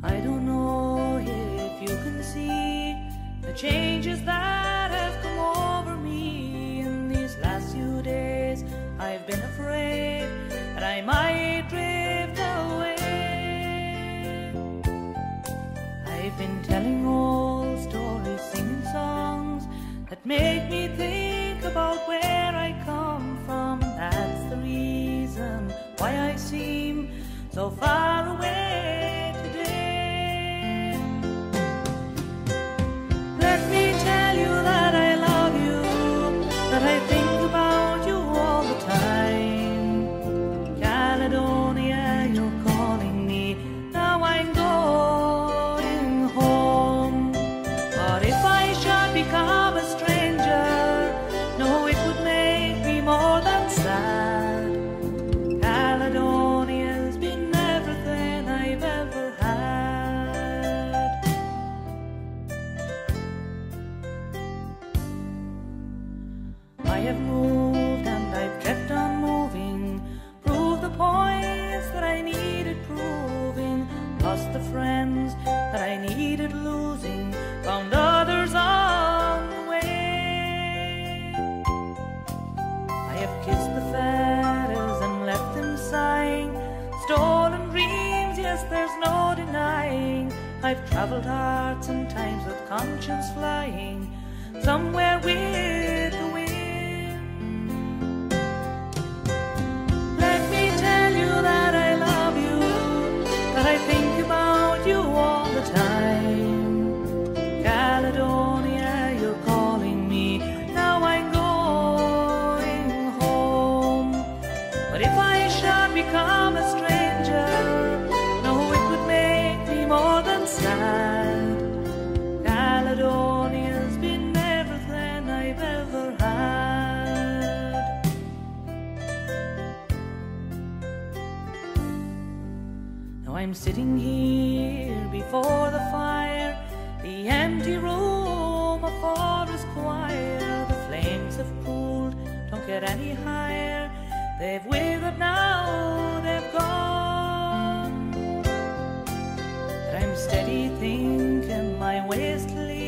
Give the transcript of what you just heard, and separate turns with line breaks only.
I don't know if you can see the changes that have come over me in these last few days. I've been afraid that I might drift away. I've been telling old stories, singing songs that make me think about where I come from. That's the reason why I seem so far away today. Let me tell you that I love you, that I think about you all the time. Caledonia, you're calling me, now I'm going home. But if I should become a stranger, no, it would make me more than sad. Caledonia's been everything I've ever had. I have moved and I've kept on moving, proved the points that I needed proving, lost the friends that I needed losing, found others on the way. I have kissed the feathers and left them sighing, stolen dreams, yes, there's no denying. I've traveled hearts and times with conscience flying, somewhere with the wind. Let me tell you that I love you, that I think about you all the time. Caledonia, you're calling me, now I'm going home. But if I should become a stranger, no, it would make me more than sad. Caledonia's been everything I've ever had. Now I'm sitting here before the fire, the empty room, a forest choir. The flames have cooled, don't get any higher. They've withered now, they've gone. But I'm steady thinking my ways clear.